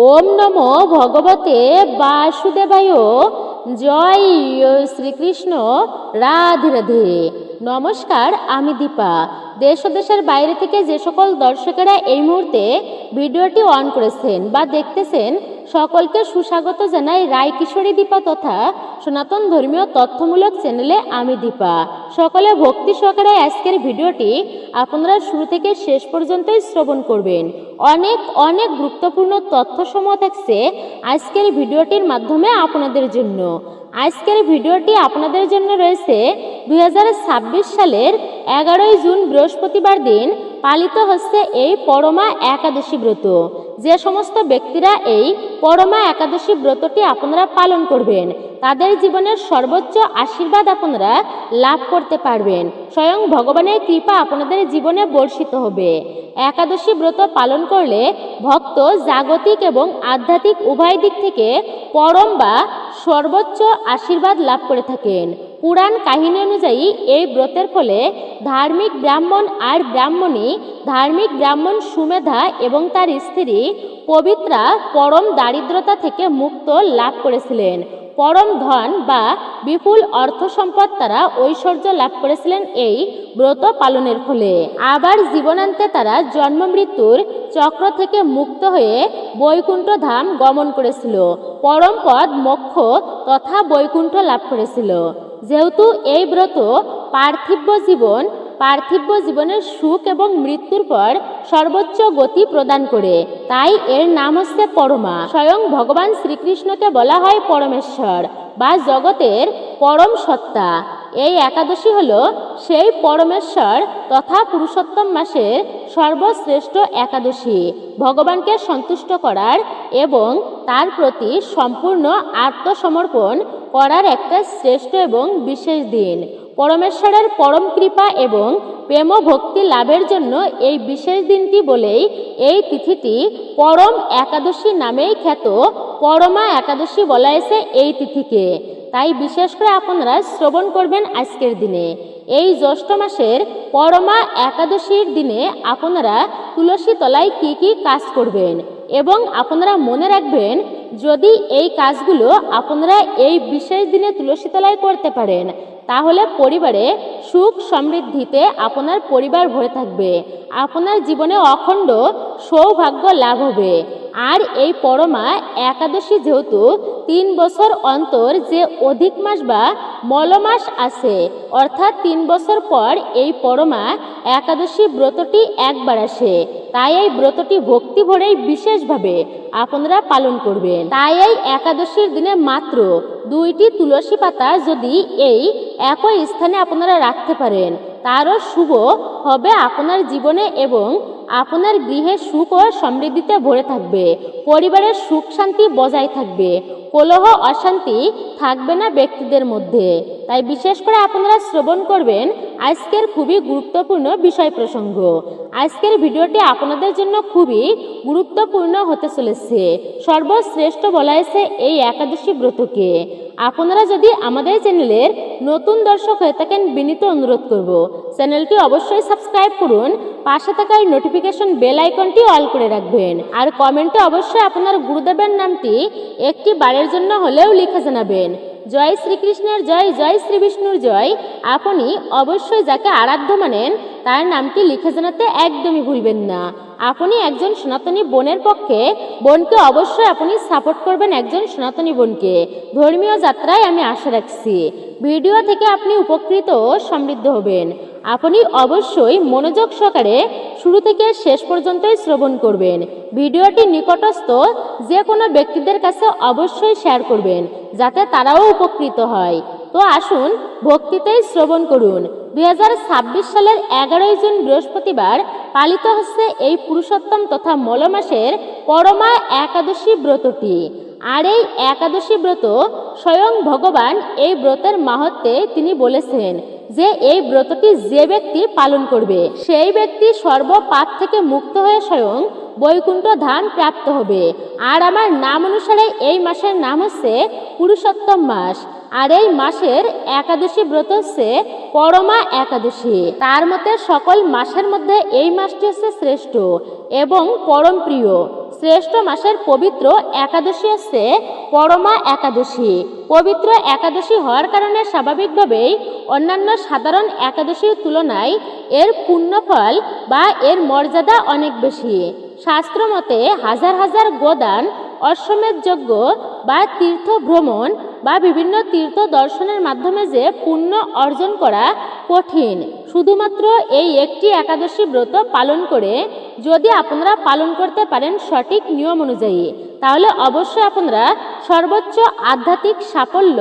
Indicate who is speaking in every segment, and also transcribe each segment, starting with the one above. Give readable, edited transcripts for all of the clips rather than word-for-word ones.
Speaker 1: ওম নমো ভগবতে বাসুদেবায়। জয় শ্রীকৃষ্ণ। রাধে রাধে। নমস্কার, আমি দীপা। দেশ ও দেশের বাইরে থেকে যে সকল দর্শকেরা এই মুহূর্তে ভিডিওটি অন করেছেন বা দেখতেছেন, সকলকে সুস্বাগত জানাই রায় কিশোরী দীপা তথা সনাতন ধর্মীয় তথ্যমূলক চ্যানেলে আমি দীপা। সকলে ভক্তি সহকারে আজকের ভিডিওটি আপনারা শুরু থেকে শেষ পর্যন্তই শ্রবণ করবেন। অনেক অনেক গুরুত্বপূর্ণ তথ্যসমূহ থাকছে আজকের ভিডিওটির মাধ্যমে আপনাদের জন্য। আজকের ভিডিওটি আপনাদের জন্য রয়েছে 2026 সালের 11 জুন বৃহস্পতিবার দিন পালিত হচ্ছে এই পরমা একাদশী ব্রত। যে সমস্ত ব্যক্তিরা এই পরমা একাদশী ব্রতটি আপনারা পালন করবেন, তাদের জীবনের সর্বোচ্চ আশীর্বাদ আপনারা লাভ করতে পারবেন। স্বয়ং ভগবানের কৃপা আপনাদের জীবনে বর্ষিত হবে। একাদশী ব্রত পালন করলে ভক্ত জাগতিক এবং আধ্যাত্মিক উভয় দিক থেকে পরম বা সর্বোচ্চ আশীর্বাদ লাভ করে থাকেন। পুরাণ কাহিনী অনুযায়ী এই ব্রতের ফলে ধার্মিক ব্রাহ্মণ আর ব্রাহ্মণী, ধার্মিক ব্রাহ্মণ সুমেধা এবং তার স্ত্রী পবিত্রা পরম দারিদ্রতা থেকে মুক্ত লাভ করেছিলেন। পরম ধন বা বিপুল অর্থ সম্পদ তারা ঐশ্বর্য লাভ করেছিলেন এই ব্রত পালনের ফলে। আবার জীবনান্তে তারা জন্ম মৃত্যুর চক্র থেকে মুক্ত হয়ে বৈকুণ্ঠ ধাম গমন করেছিল, পরম পদ মোক্ষ তথা বৈকুণ্ঠ লাভ করেছিল। যেহেতু এই ব্রত পার্থিব জীবনের সুখ এবং মৃত্যুর পর সর্বোচ্চ গতি প্রদান করে, তাই এর নাম হচ্ছে পরমা। স্বয়ং ভগবান শ্রীকৃষ্ণকে বলা হয় পরমেশ্বর বা জগতের পরম সত্তা। এই একাদশী হল সেই পরমেশ্বর তথা পুরুষোত্তম মাসের সর্বশ্রেষ্ঠ একাদশী। ভগবানকে সন্তুষ্ট করার এবং তার প্রতি সম্পূর্ণ আত্মসমর্পণ করার একটা শ্রেষ্ঠ এবং বিশেষ দিন। পরমেশ্বরের পরম কৃপা এবং প্রেম ভক্তি লাভের জন্য এই বিশেষ দিনটি বলেই এই তিথিটি পরম একাদশী নামেই খ্যাত। পরমা একাদশী বলা হয়েছে এই তিথিকে। তাই বিশেষ করে আপনারা শ্রবণ করবেন আজকের দিনে। এই জ্যৈষ্ঠ মাসের পরমা একাদশীর দিনে আপনারা তুলসী তলায় কি কি কাজ করবেন এবং আপনারা মনে রাখবেন, যদি এই কাজগুলো আপনারা এই বিশেষ দিনে তুলসী তলায় করতে পারেন, তাহলে পরিবারে সুখ সমৃদ্ধিতে আপনার পরিবার ভরে থাকবে, আপনার জীবনে অখণ্ড সৌভাগ্য লাভ হবে। আর এই পরমা একাদশী যেহেতু 3 বছর অন্তর যে অধিক মাস বা মলমাস আছে, অর্থাৎ 3 বছর পর এই পরমা একাদশী ব্রতটি একবার আসে, তাই এই ব্রতটি ভক্তি ভরেই বিশেষভাবে আপনারা পালন করবেন। তাই এই একাদশীর দিনে মাত্র 2টি তুলসী পাতা যদি এই একই স্থানে আপনারা রাখতে পারেন, তারও শুভ হবে আপনার জীবনে এবং আপনার গৃহে সুখ ও সমৃদ্ধিতে ভরে থাকবে। পরিবারের সুখ শান্তি বজায় থাকবে, কলহ অশান্তি থাকবে না ব্যক্তিদের মধ্যে। তাই বিশেষ করে আপনারা শ্রবণ করবেন আজকের খুবই গুরুত্বপূর্ণ বিষয় প্রসঙ্গ। আজকের ভিডিওটি আপনাদের জন্য খুবই গুরুত্বপূর্ণ হতে চলেছে। সর্বশ্রেষ্ঠ বলা হয়েছে এই একাদশী ব্রতকে। আপনারা যদি আমাদের চ্যানেলের নতুন দর্শক হয়ে থাকেন, বিনীত অনুরোধ করব চ্যানেলটি অবশ্যই সাবস্ক্রাইব করুন, পাশে থাকা এই নোটিফিকেশন বেল আইকনটি অল করে রাখবেন, আর কমেন্টে অবশ্যই আপনার গুরুদেবের নামটি একটি বারের জন্য হলেও লিখে জানাবেন। জয় শ্রীকৃষ্ণের জয়, জয় শ্রী বিষ্ণুর জয়। আপনি অবশ্যই যাকে আরাধ্য মানেন তার নামটি লিখে জানাতে একদমই ভুলবেন না। আপনি একজন সনাতনী বোনের পক্ষে, বোনকে অবশ্যই আপনি সাপোর্ট করবেন, একজন সনাতনী বোনকে। ধর্মীয় যাত্রায় আমি আশা রাখছি ভিডিও থেকে আপনি উপকৃত ও সমৃদ্ধ হবেন। আপনি অবশ্যই মনোযোগ সহকারে শুরু থেকে শেষ পর্যন্তই শ্রবণ করবেন। ভিডিওটি নিকটস্থ যে কোনো ব্যক্তিদের কাছে অবশ্যই শেয়ার করবেন, যাতে তারাও উপকৃত হয়। তো আসুন ভক্তিতেই শ্রবণ করুন। 2026 সালের 11 জুন বৃহস্পতিবার পালিত হচ্ছে এই পুরুষোত্তম তথা মল মাসের পরমা একাদশী ব্রতটি। আর এই একাদশী ব্রত স্বয়ং ভগবান এই ব্রতের মাহাত্ম্যে তিনি বলেছেন যে এই ব্রতটি যে ব্যক্তি পালন করবে সেই ব্যক্তি সর্বপাপ থেকে মুক্ত হয়ে স্বয়ং বৈকুণ্ঠ ধাম প্রাপ্ত হবে। আর আমার নাম অনুসারে এই মাসের নাম হচ্ছে পুরুষোত্তম মাস। আর এই মাসের একাদশী ব্রত হচ্ছে পরমা একাদশী। তার মতে সকল মাসের মধ্যে এই মাসটি হচ্ছে শ্রেষ্ঠ এবং পরম প্রিয়। শ্রেষ্ঠ মাসের পবিত্র একাদশী হচ্ছে পরমা একাদশী। পবিত্র একাদশী হওয়ার কারণে স্বাভাবিকভাবেই অন্যান্য সাধারণ একাদশীর তুলনায় এর পুণ্যফল বা এর মর্যাদা অনেক বেশি। শাস্ত্র মতে হাজার হাজার গোদান, অশ্বমেধ যজ্ঞ বা তীর্থ ভ্রমণ বা বিভিন্ন তীর্থ দর্শনের মাধ্যমে যে পুণ্য অর্জন করা কঠিন, শুধুমাত্র এই একটি একাদশী ব্রত পালন করে যদি আপনারা পালন করতে পারেন সঠিক নিয়ম অনুযায়ী, তাহলে অবশ্যই আপনারা সর্বোচ্চ আধ্যাত্মিক সাফল্য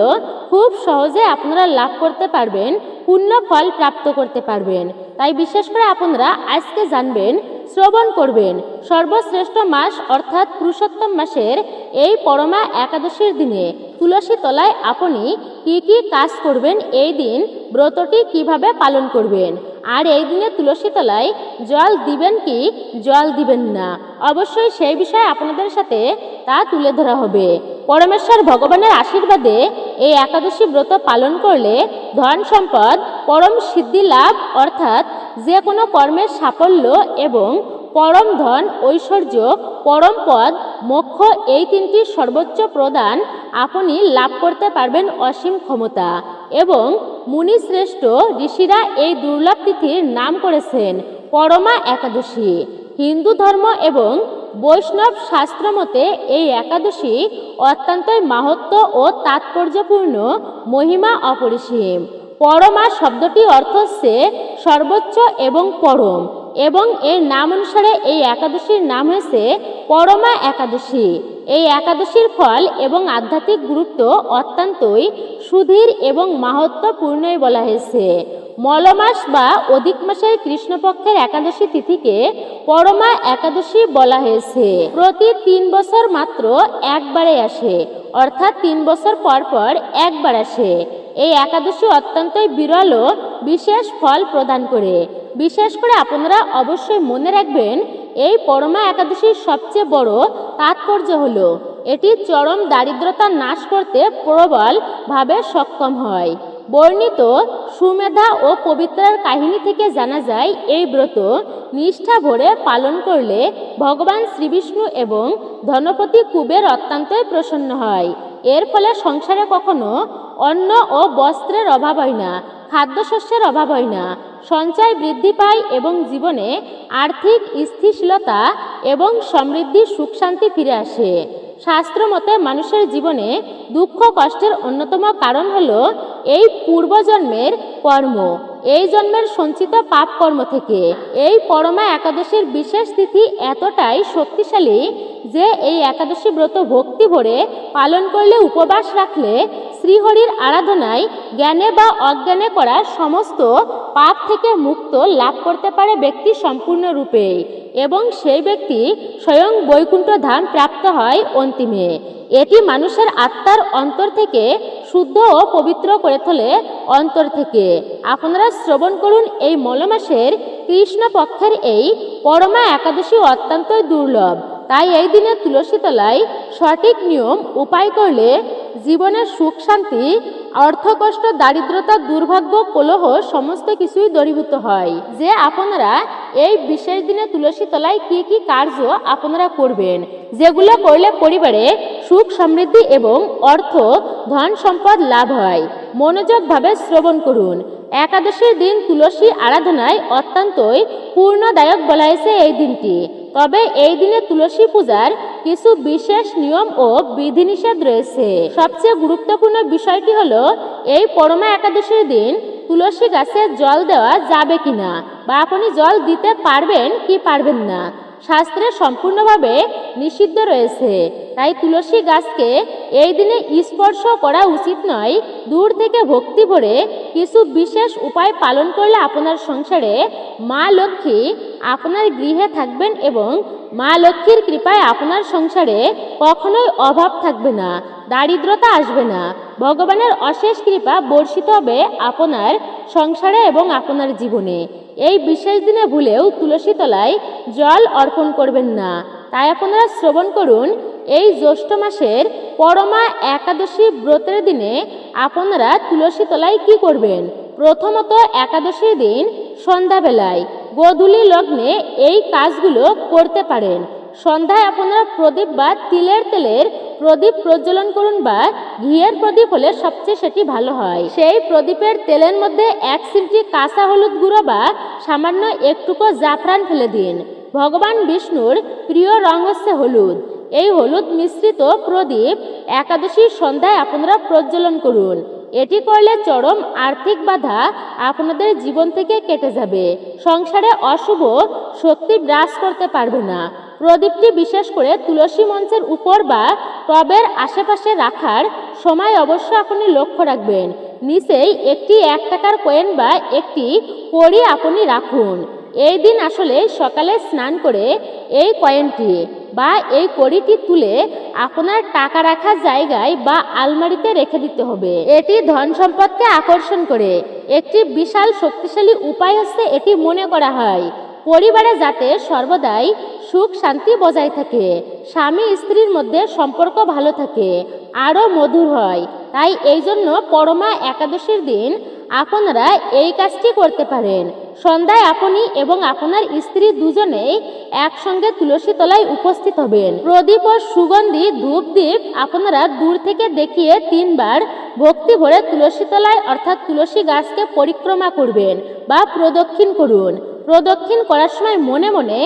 Speaker 1: খুব সহজে আপনারা লাভ করতে পারবেন, পুণ্য ফল প্রাপ্ত করতে পারবেন। তাই বিশেষ করে আপনারা আজকে জানবেন, শ্রবণ করবেন সর্বশ্রেষ্ঠ মাস অর্থাৎ পুরুষোত্তম মাসের এই পরমা একাদশীর দিনে তুলসী তলায় আপনি কি কি কাজ করবেন, এই দিন ব্রতটি কিভাবে পালন করবেন, আর এই দিনে তুলসী তলায় জল দিবেন কি জল দিবেন না, অবশ্যই সেই বিষয়ে আপনাদের সাথে তা তুলে ধরা হবে। পরমেশ্বর ভগবানের আশীর্বাদে এই একাদশী ব্রত পালন করলে ধন সম্পদ, পরম সিদ্ধি লাভ অর্থাৎ যে কোনো কর্মের সাফল্য এবং পরম ধন, ঐশ্বর্য, পরম পদ, মোক্ষ এই তিনটি সর্বোচ্চ প্রদান আপনি লাভ করতে পারবেন অসীম ক্ষমতা। এবং মুনি শ্রেষ্ঠ ঋষিরা এই দুর্লভ তিথির নাম করেছেন পরমা একাদশী। হিন্দু ধর্ম এবং বৈষ্ণব শাস্ত্র মতে এই একাদশী অত্যন্তই মাহাত্ম্য ও তাৎপর্যপূর্ণ, মহিমা অপরিসীম। পরমা শব্দটি অর্থ হচ্ছে সর্বোচ্চ এবং পরম, এবং এর নাম অনুসারে এই একাদশীর নাম হয়েছে পরমা একাদশী। এই একাদশীর ফল এবং আধ্যাত্মিক গুরুত্ব অত্যন্তই সুধীর এবং মাহাত্ম্যপূর্ণই বলা হয়েছে। মলমাস বা অধিক মাসের কৃষ্ণপক্ষের একাদশী তিথিকে পরমা একাদশী বলা হয়েছে। প্রতি 3 বছর মাত্র একবারে আসে, অর্থাৎ 3 বছর পর পর একবার আসে। এই একাদশী অত্যন্তই বিরল ও বিশেষ ফল প্রদান করে। বিশেষ করে আপনারা অবশ্যই মনে রাখবেন, এই পরমা একাদশীর সবচেয়ে বড় তাৎপর্য হলো এটি চরম দারিদ্রতা নাশ করতে প্রবলভাবে সক্ষম হয়। বর্ণিত সুমেধা ও পবিত্রার কাহিনী থেকে জানা যায়, এই ব্রত নিষ্ঠা ভরে পালন করলে ভগবান শ্রীবিষ্ণু এবং ধনপতি কুবের অত্যন্তই প্রসন্ন হয়। এর ফলে সংসারে কখনো অন্ন ও বস্ত্রের অভাব হয় না, খাদ্যশস্যের অভাব হয় না, সঞ্চয় বৃদ্ধি পায় এবং জীবনে আর্থিক স্থিতিশীলতা এবং সমৃদ্ধি, সুখ শান্তি ফিরে আসে। শাস্ত্র মতে মানুষের জীবনে দুঃখ কষ্টের অন্যতম কারণ হলো এই পূর্বজন্মের কর্ম, এই জন্মের সঞ্চিত পাপ কর্ম থেকে। এই পরমা একাদশীর বিশেষ তিথি এতটাই শক্তিশালী যে এই একাদশী ব্রত ভক্তি ভরে পালন করলে, উপবাস রাখলে শ্রীহরির আরাধনায় জ্ঞানে বা অজ্ঞানে করা সমস্ত পাপ থেকে মুক্ত লাভ করতে পারে ব্যক্তি সম্পূর্ণরূপে, এবং সেই ব্যক্তি স্বয়ং বৈকুণ্ঠ ধাম প্রাপ্ত হয় অন্তিমে। এটি মানুষের আত্মার অন্তর থেকে শুদ্ধ ও পবিত্র করে তোলে, অন্তর থেকে। আপনারা শ্রবণ করুন, এই মলমাসের কৃষ্ণপক্ষের এই পরমা একাদশী অত্যন্তই দুর্লভ। তাই এই দিনে তুলসী তলায় সঠিক নিয়ম উপায় করলে জীবনের সুখ শান্তি, অর্থকষ্ট, দারিদ্রতা, দুর্ভাগ্য, কলহ সমস্ত কিছুই দূরীভূত হয়। যে আপনারা এই বিশেষ দিনে তুলসী তলায় কি কি কার্য আপনারা করবেন, যেগুলো করলে পরিবারে সুখ সমৃদ্ধি এবং অর্থ ধন সম্পদ লাভ হয়, মনোযোগভাবে শ্রবণ করুন। একাদশীর দিন তুলসী আরাধনায় অত্যন্তই পূর্ণদায়ক বলা হয়েছে এই দিনটি। তবে এই দিনে তুলসী পূজার কিছু বিশেষ নিয়ম ও বিধিনিষেধ রয়েছে। সবচেয়ে গুরুত্বপূর্ণ বিষয়টি হলো এই পরমা একাদশীর দিন তুলসী গাছে জল দেওয়া যাবে কিনা, বা আপনি জল দিতে পারবেন কি পারবেন না, শাস্ত্রে সম্পূর্ণভাবে নিষিদ্ধ রয়েছে। তাই তুলসী গাছকে এই দিনে স্পর্শ করা উচিত নয়। দূর থেকে ভক্তি ভরে কিছু বিশেষ উপায় পালন করলে আপনার সংসারে মা লক্ষ্মী আপনার গৃহে থাকবেন এবং মা লক্ষ্মীর কৃপায় আপনার সংসারে কখনোই অভাব থাকবে না, দারিদ্রতা আসবে না। ভগবানের অশেষ কৃপা বর্ষিত হবে আপনার সংসারে এবং আপনার জীবনে। এই বিশেষ দিনে ভুলেও তুলসী তলায় জল অর্পণ করবেন না। তাই আপনারা শ্রবণ করুন, এই জ্যৈষ্ঠ মাসের পরমা একাদশী ব্রতের দিনে আপনারা তুলসী তলায় কি করবেন? প্রথমত একাদশীর দিন সন্ধ্যাবেলায় গোধূলি লগ্নে এই কাজগুলো করতে পারেন। সন্ধ্যায় আপনারা প্রদীপ বা তিলের তেলের প্রদীপ প্রজ্বলন করুন, বা ঘিয়ের প্রদীপ হলে সবচেয়ে সেটি ভালো হয়। সেই প্রদীপের তেলের মধ্যে 1 চিমটি কাঁচা হলুদ গুঁড়ো বা সামান্য একটুকু জাফরান ফেলে দিন। ভগবান বিষ্ণুর প্রিয় রং হচ্ছে হলুদ। এই হলুদ মিশ্রিত প্রদীপ একাদশীর সন্ধ্যায় আপনারা প্রজ্বলন করুন। এটি করলে চরম আর্থিক বাধা আপনাদের জীবন থেকে কেটে যাবে। সংসারে অশুভ শক্তি বিরাজ করতে পারবে না। প্রদীপটি বিশেষ করে তুলসী মঞ্চের উপর বা টবের আশেপাশে রাখার সময় অবশ্য আপনি লক্ষ্য রাখবেন। নিচেই একটি 1 টাকার কয়েন বা একটি কড়ি আপনি রাখুন। এই দিন আসলে সকালে স্নান করে এই কয়েনটি বা এই কড়িটি তুলে আপনার টাকা রাখার জায়গায় বা আলমারিতে রেখে দিতে হবে। এটি ধন সম্পদকে আকর্ষণ করে। একটি বিশাল শক্তিশালী উপায় হচ্ছে, এটি মনে করা হয় পরিবারে যাতে সর্বদাই সুখ শান্তি বজায় থাকে, স্বামী স্ত্রীর মধ্যে সম্পর্ক ভালো থাকে, আরও মধুর হয়। তাই এই জন্য পরমা একাদশীর দিন আপনারা এই কাজটি করতে পারেন। সন্ধ্যায় আপনি এবং আপনার স্ত্রী দুজনেই একসঙ্গে তুলসী তলায় উপস্থিত হবেন। প্রদীপ ও সুগন্ধি ধূপ দ্বীপ আপনারা দূর থেকে দেখিয়ে 3 বার ভক্তি ভরে তুলসী তলায় অর্থাৎ তুলসী গাছকে পরিক্রমা করবেন বা প্রদক্ষিণ করুন। প্রদক্ষিণ করার সময় মনে মনে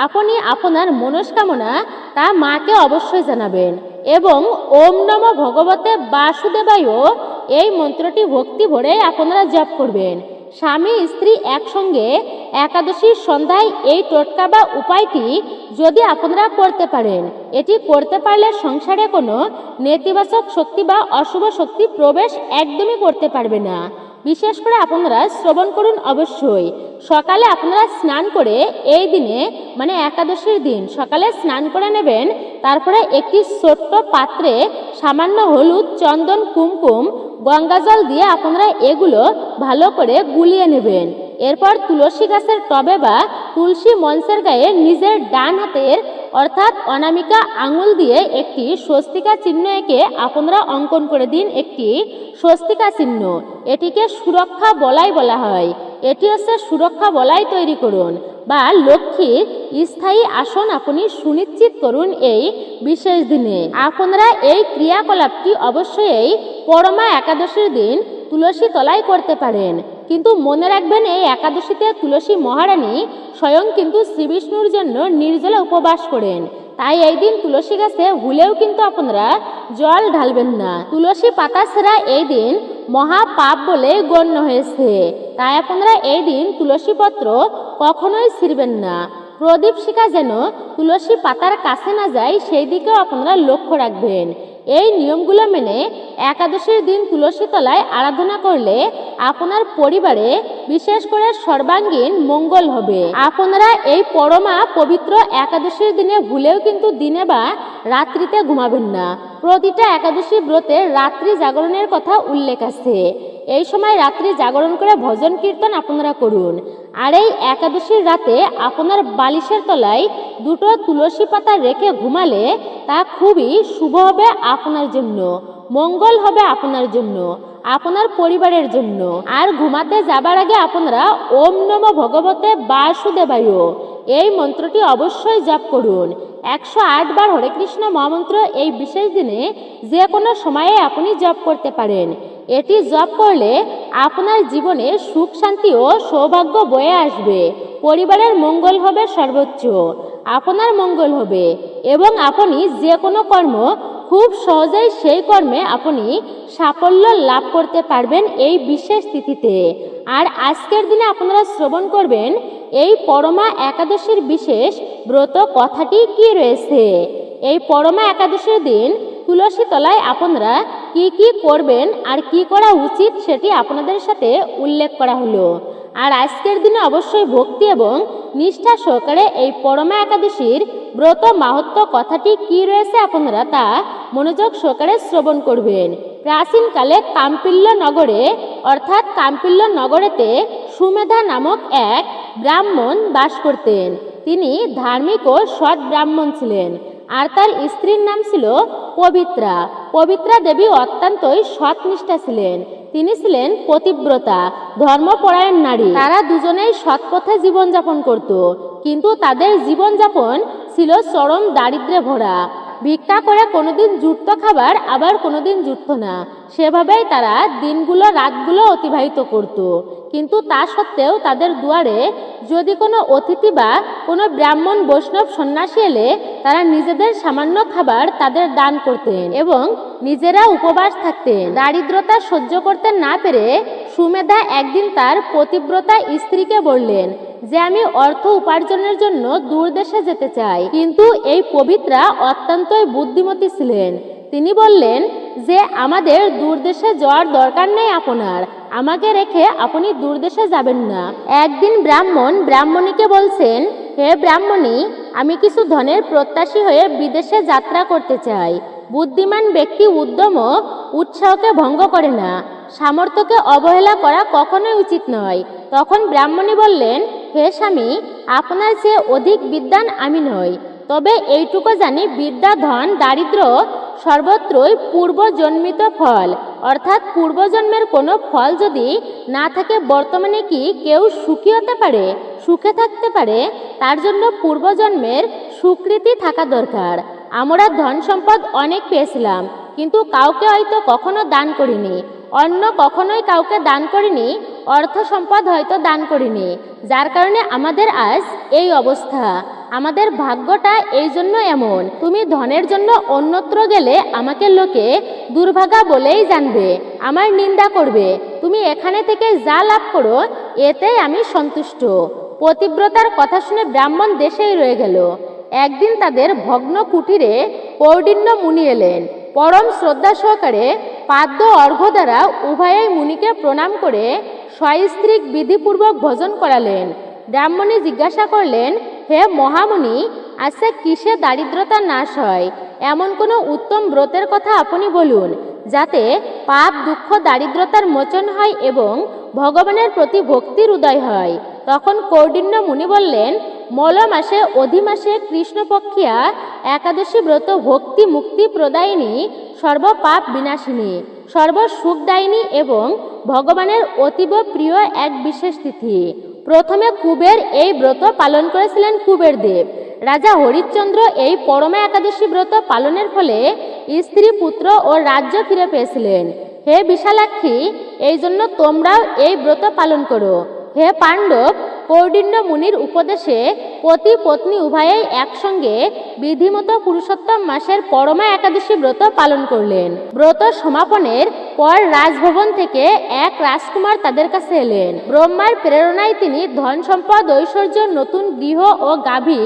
Speaker 1: আপনি আপনার মনস্কামনা তা মাকে অবশ্যই জানাবেন এবং ওম নমঃ ভগবতে বাসুদেবায় এই মন্ত্রটি ভক্তি ভরে আপনারা জপ করবেন। স্বামী স্ত্রী একসঙ্গে একাদশীর সন্ধ্যায় এই টোটকা বা উপায়টি যদি আপনারা করতে পারেন, এটি করতে পারলে সংসারে কোনো নেতিবাচক শক্তি বা অশুভ শক্তি প্রবেশ একদমই করতে পারবে না। বিশেষ করে আপনারা শ্রবণ করুন অবশ্যই। সকালে আপনারা স্নান করে এই দিনে মানে একাদশীর দিন সকালে স্নান করে নেবেন। তারপরে একটি ছোট্ট পাত্রে সামান্য হলুদ, চন্দন, কুমকুম, গঙ্গাজল দিয়ে আপনারা এগুলো ভালো করে গুলিয়ে নেবেন। এরপর তুলসী গাছের টবে বা তুলসী মঞ্চের গায়ে নিজের ডান হাতের অর্থাৎ অনামিকা আঙুল দিয়ে একটি স্বস্তিকা চিহ্ন এঁকে আপনারা অঙ্কন করে দিন। একটি স্বস্তিকা চিহ্ন, এটিকে সুরক্ষা বলয় বলা হয়। এটি হচ্ছে সুরক্ষা বলয় তৈরি করুন বা লক্ষ্মীর স্থায়ী আসন আপনি সুনিশ্চিত করুন এই বিশেষ দিনে। আপনারা এই ক্রিয়াকলাপটি অবশ্যই পরমা একাদশীর দিন তুলসী তলায় করতে পারেন। কিন্তু মনে রাখবেন, এই একাদশীতে তুলসী মহারানী স্বয়ং কিন্তু শ্রীবিষ্ণুর জন্য নির্জলা উপবাস করেন। তাই এই দিন তুলসী গাছে ভুলেও কিন্তু আপনারা জল ঢালবেন না। তুলসী পাতা ছাড়া এই দিন মহাপাপ বলে গণ্য হয়েছে। তাই আপনারা এই দিন তুলসী পত্র কখনোই ছিঁড়বেন না। প্রদীপ শিখা যেন তুলসী পাতার কাছে না যায়, সেই দিকেও আপনারা লক্ষ্য রাখবেন। এই নিয়মগুলো মেনে একাদশীর দিন তুলসী তলায় আরাধনা করলে আপনার পরিবারে বিশেষ করে সর্বাঙ্গীন মঙ্গল হবে। আপনারা এই পরমা পবিত্র একাদশীর দিনে ভুলেও কিন্তু দিনে বা রাত্রিতে ঘুমাবেন না। প্রতিটা একাদশী ব্রতে রাত্রি জাগরণের কথা উল্লেখ আছে। এই সময় রাত্রি জাগরণ করে ভজন কীর্তন আপনারা করুন। আর এই একাদশীর রাতে আপনার বালিশের তলায় 2টো তুলসী পাতা রেখে ঘুমালে তা খুবই শুভ হবে আপনার জন্য, মঙ্গল হবে আপনার জন্য, আপনার পরিবারের জন্য। আর ঘুমাতে যাবার আগে আপনারা ওম নমঃ ভগবতে বাসুদেবায় এই মন্ত্রটি অবশ্যই জপ করুন। 108 বার হরে কৃষ্ণ মহামন্ত্র এই বিশেষ দিনে যে কোনো সময়ে আপনি জপ করতে পারেন। এটি জপ করলে আপনার জীবনে সুখ শান্তি ও সৌভাগ্য বয়ে আসবে। পরিবারের মঙ্গল হবে সর্বোচ্চ, আপনার মঙ্গল হবে এবং আপনি যে কোনো কর্ম খুব সহজেই সেই কর্মে আপনি সাফল্য লাভ করতে পারবেন এই বিশেষ তিথিতে। আর আজকের দিনে আপনারা শ্রবণ করবেন এই পরমা একাদশীর বিশেষ ব্রত কথাটি কি রয়েছে। এই পরমা একাদশীর দিন তুলসী তলায় আপনারা কি কি করবেন আর কি করা উচিত সেটি আপনাদের সাথে উল্লেখ করা হলো। আর আজকের দিনে অবশ্যই ভক্তি এবং নিষ্ঠা সহকারে এই পরমা একাদশীর ব্রত মাহাত্ম্য কথাটি কি রয়েছে আপনারা তা মনোযোগ সহকারে শ্রবণ করবেন। প্রাচীনকালে কাম্পিল্য নগরে অর্থাৎ কাম্পিল্য নগরেতে সুমেধা নামক এক ব্রাহ্মণ বাস করতেন। তিনি ধার্মিক ও সৎ ব্রাহ্মণ ছিলেন আর তার স্ত্রীর নাম ছিল পবিত্রা। পবিত্রা দেবী অত্যন্তই সৎনিষ্ঠা ছিলেন। তিনি ছিলেন পতিব্রতা, ধর্মপরায়ণ নারী। তারা দুজনেই সৎ পথে জীবনযাপন করত, কিন্তু তাদের জীবনযাপন ছিল চরম দারিদ্র্যে ভরা। ভিক্ষা করে কোনোদিন জুটত খাবার, আবার কোনোদিন জুটত না। সেভাবেই তারা দিনগুলো রাতগুলো অতিবাহিত করত। কিন্তু তা সত্ত্বেও তাদের দুয়ারে যদি কোনো অতিথি বা কোনো ব্রাহ্মণ বৈষ্ণব সন্ন্যাসী এলে তারা নিজেদের সামান্য খাবার তাদের দান করতেন এবং নিজেরা উপবাস থাকতেন। দারিদ্রতা সহ্য করতে না পেরে সুমেধা একদিন তার পতিব্রতা স্ত্রীকে বললেন যে আমি অর্থ উপার্জনের জন্য দূরদেশে যেতে চাই। কিন্তু এই পবিত্রা অত্যন্তই বুদ্ধিমতী ছিলেন। তিনি বললেন যে আমাদের দূরদেশে যাওয়ার দরকার নেই আপনার, আমাকে রেখে আপনি দূরদেশে যাবেন না। একদিন ব্রাহ্মণীকে বলছেন, হে ব্রাহ্মণী, আমি কিছু ধনের প্রত্যাশী হয়ে বিদেশে যাত্রা করতে চাই। বুদ্ধিমান ব্যক্তি উদ্যম ও উৎসাহকে ভঙ্গ করে না, সামর্থ্যকে অবহেলা করা কখনোই উচিত নয়। তখন ব্রাহ্মণী বললেন, হে স্বামী, আপনার চেয়ে অধিক বিদ্বান আমি নই, তবে এইটুকু জানি বিদ্যা ধন দারিদ্র্য সর্বত্রই পূর্বজন্মিত ফল, অর্থাৎ পূর্বজন্মের কোনো ফল যদি না থাকে বর্তমানে কি কেউ সুখী হতে পারে, সুখে থাকতে পারে? তার জন্য পূর্বজন্মের সুকৃতি থাকা দরকার। আমরা ধন সম্পদ অনেক পেয়েছিলাম, কিন্তু কাউকে হয়তো কখনো দান করিনি, অন্য কখনোই কাউকে দান করিনি, অর্থ সম্পদ হয়তো দান করিনি, যার কারণে আমাদের আজ এই অবস্থা। আমাদের ভাগ্যটা এই জন্য এমন। তুমি ধনের জন্য অন্যত্র গেলে আমাকে লোকে দুর্ভাগা বলেই জানবে, আমার নিন্দা করবে। তুমি এখানে থেকে যা লাভ করো এতেই আমি সন্তুষ্ট। পতিব্রতার কথা শুনে ব্রাহ্মণ দেশেই রয়ে গেল। একদিন তাদের ভগ্ন কুটিরে কৌণ্ডিন্য মুনি এলেন। পরম শ্রদ্ধা সহকারে পাদ্য অর্ঘ্য দ্বারা উভয়েই মুনিকে প্রণাম করে সস্ত্রীক বিধিপূর্বক ভোজন করালেন। ব্রাহ্মণী জিজ্ঞাসা করলেন, হে মহামুনি, আচ্ছা কিসে দারিদ্রতা নাশ হয়? এমন কোনো উত্তম ব্রতের কথা আপনি বলুন, যাতে পাপ দুঃখ দারিদ্রতার মোচন হয় এবং ভগবানের প্রতি ভক্তির উদয় হয়। তখন কৌণ্ডিন্য মুনি বললেন, মল মাসে অধিমাসে কৃষ্ণপক্ষিয়া একাদশী ব্রত ভক্তি মুক্তি প্রদায়িনী, সর্বপাপ বিনাশিনী, সর্বসুখদায়িনী এবং ভগবানের অতীব প্রিয় এক বিশেষ তিথি। প্রথমে কুবের এই ব্রত পালন করেছিলেন কুবের দেব। রাজা হরিশ্চন্দ্র এই পরমা একাদশী ব্রত পালনের ফলে স্ত্রী পুত্র ও রাজ্য ফিরে পেয়েছিলেন। হে বিশালাক্ষী, এই জন্য তোমরাও এই ব্রত পালন করো। হে পাণ্ডব, কৌণ্ডিন্য মুনির উপদেশে পতি পত্নী উভয়েই একসঙ্গে বিধিমতো পুরুষোত্তম মাসের পরমা একাদশী ব্রত পালন করলেন। ব্রত সমাপনের পর রাজভবন থেকে এক রাজকুমার তাদের কাছে এলেন। ব্রহ্মার প্রেরণায় তিনি ধন সম্পদ ঐশ্বর্য নতুন গৃহ ও গাভী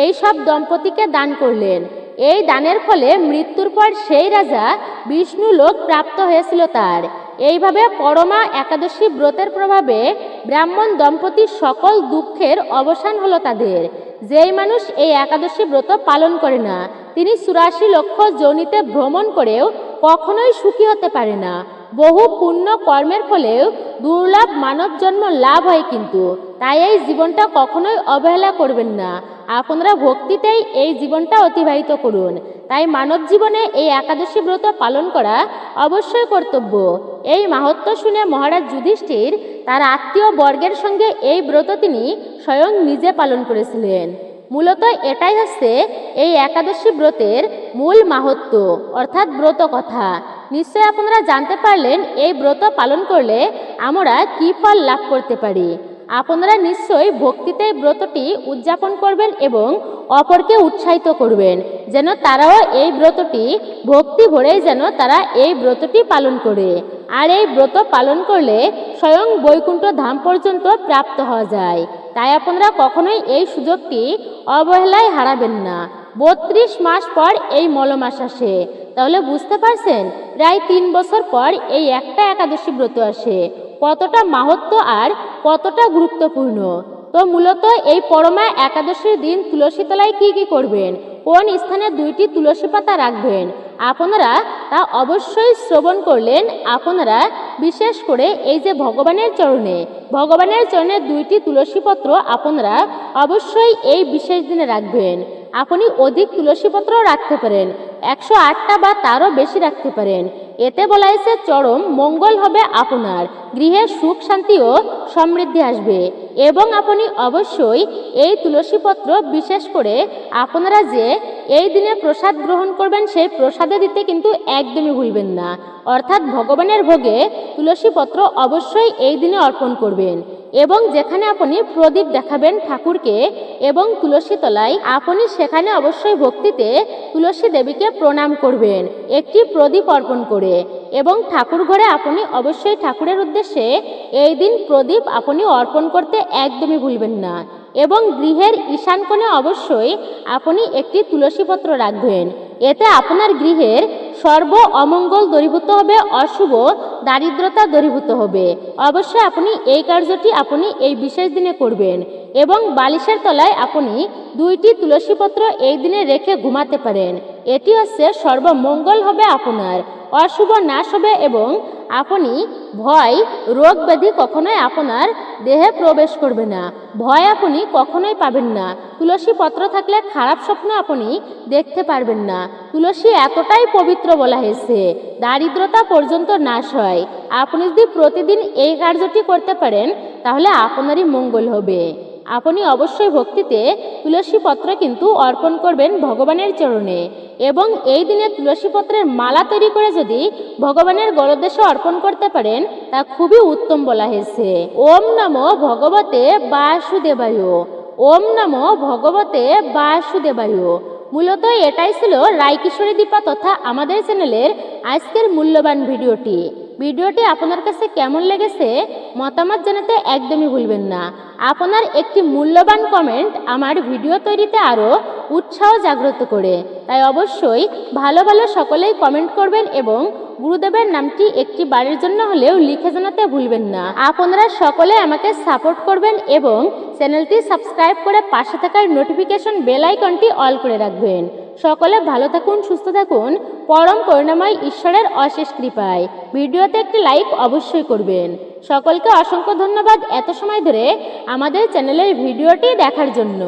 Speaker 1: এই সব দম্পতিকে দান করলেন। এই দানের ফলে মৃত্যুর পর সেই রাজা বিষ্ণু লোক প্রাপ্ত হয়েছিল তার। এইভাবে পরমা একাদশী ব্রতের প্রভাবে ব্রাহ্মণ দম্পতির সকল দুঃখের অবসান হলো তাদের। যেই মানুষ এই একাদশী ব্রত পালন করে না, তিনি 84 লক্ষ যোনিতে ভ্রমণ করেও কখনোই সুখী হতে পারে না। বহু পুণ্য কর্মের ফলেও দুর্লভ মানব জন্ম লাভ হয়, কিন্তু তাই এই জীবনটা কখনোই অবহেলা করবেন না। আপনারা ভক্তিতেই এই জীবনটা অতিবাহিত করুন। তাই মানব জীবনে এই একাদশী ব্রত পালন করা অবশ্যই কর্তব্য। এই মাহাত্ম্য শুনে মহারাজ যুধিষ্ঠির তার আত্মীয় বর্গের সঙ্গে এই ব্রত তিনি স্বয়ং নিজে পালন করেছিলেন। মূলত এটাই হচ্ছে এই একাদশী ব্রতের মূল মাহাত্ম্য, অর্থাৎ ব্রত কথা। নিশ্চয় আপনারা জানতে পারলেন এই ব্রত পালন করলে আমরা কি ফল লাভ করতে পারি। আপনারা নিশ্চয়ই ভক্তিতে ব্রতটি উদযাপন করবেন এবং অপরকে উৎসাহিত করবেন যেন তারাও এই ব্রতটি ভক্তি ভরেই যেন তারা এই ব্রতটি পালন করে। আর এই ব্রত পালন করলে স্বয়ং বৈকুণ্ঠ ধাম পর্যন্ত প্রাপ্ত হওয়া যায়। তাই আপনারা কখনোই এই সুযোগটি অবহেলায় হারাবেন না। 32 মাস পর এই মলমাস আসে, তাহলে বুঝতে পারছেন প্রায় 3 বছর পর এই একটা একাদশী ব্রত আসে। কতটা মাহাত্ম্য আর কতটা গুরুত্বপূর্ণ। তো মূলত এই পরমা একাদশীর দিন তুলসী তলায় কি কি করবেন, কোন স্থানে 2টি তুলসী পাতা রাখবেন, আপনারা তা অবশ্যই শ্রবণ করলেন। আপনারা বিশেষ করে এই যে ভগবানের চরণে 2টি তুলসী পত্র আপনারা অবশ্যই এই বিশেষ দিনে রাখবেন। আপনি অধিক তুলসী পত্র রাখতে পারেন, 108টা বা তারও বেশি রাখতে পারেন। এতে বলা হয়েছে চরম মঙ্গল হবে আপনার, গৃহে সুখ শান্তি ও সমৃদ্ধি আসবে। এবং আপনি অবশ্যই এই তুলসী পত্র বিশেষ করে আপনারা যে এই দিনে প্রসাদ গ্রহণ করবেন সেই প্রসাদে দিতে কিন্তু একদমই ভুলবেন না। অর্থাৎ ভগবানের ভোগে তুলসী পত্র অবশ্যই এই দিনে অর্পণ করবেন। এবং যেখানে আপনি প্রদীপ দেখাবেন ঠাকুরকে এবং তুলসী তলায় আপনি সেখানে অবশ্যই ভক্তিতে তুলসী দেবীকে প্রণাম করবেন একটি প্রদীপ অর্পণ করে। এবং ঠাকুর ঘরে আপনি অবশ্যই ঠাকুরের উদ্দেশ্যে এই দিন প্রদীপ আপনি অর্পণ করতে একদমই ভুলবেন না। এবং গৃহের ঈশান কোণে অবশ্যই আপনি একটি তুলসী পত্র রাখবেন। এতে আপনার গৃহের সর্ব অমঙ্গল দূরীভূত হবে, অশুভ দারিদ্রতা দূরীভূত হবে। অবশ্যই আপনি এই কার্যটি আপনি এই বিশেষ দিনে করবেন। এবং বালিশের তলায় আপনি 2টি তুলসী পত্র এই দিনে রেখে ঘুমাতে পারেন। এটি হচ্ছে সর্বমঙ্গল হবে আপনার, অশুভ নাশ হবে এবং আপনি ভয় রোগ ব্যাধি কখনোই আপনার দেহে প্রবেশ করবে না, ভয় আপনি কখনোই পাবেন না। তুলসী পত্র থাকলে খারাপ স্বপ্ন আপনি দেখতে পারবেন না। তুলসী এতটাই পবিত্র বলা হয়েছে দারিদ্রতা পর্যন্ত নাশ হয়। আপনি যদি প্রতিদিন এই কার্যটি করতে পারেন তাহলে আপনারই মঙ্গল হবে। আপনি অবশ্যই ভক্তিতে তুলসী পত্র কিন্তু অর্পণ করবেন ভগবানের চরণে। এবং এই দিনে তুলসী পত্রের মালা তৈরি করে যদি ভগবানের গলদেশে অর্পণ করতে পারেন তা খুবই উত্তম বলা হয়েছে। ওম নমো ভগবতে বাসুদেবায়, ওম নমো ভগবতে বাসুদেবায়। মূলত এটাই ছিল রায়কিশোরী দীপা তথা আমাদের চ্যানেলের আজকের মূল্যবান ভিডিওটি। ভিডিওটি আপনার কাছে কেমন লেগেছে মতামত জানাতে একদমই ভুলবেন না। আপনার একটি মূল্যবান কমেন্ট আমার ভিডিও তৈরিতে আরও উৎসাহ জাগ্রত করে। তাই অবশ্যই ভালো ভালো সকলেই কমেন্ট করবেন এবং গুরুদেবের নামটি একটি বারের জন্য হলেও লিখে জানাতে ভুলবেন না। আপনারা সকলে আমাকে সাপোর্ট করবেন এবং চ্যানেলটি সাবস্ক্রাইব করে পাশে থাকার নোটিফিকেশন বেল আইকনটি অল করে রাখবেন। সকলে ভালো থাকুন, সুস্থ থাকুন, পরম করুণাময় ঈশ্বরের অশেষ কৃপায়। ভিডিওতে একটি লাইক অবশ্যই করবেন। সকলকে অসংখ্য ধন্যবাদ এত সময় ধরে আমাদের চ্যানেলের ভিডিওটি দেখার জন্য।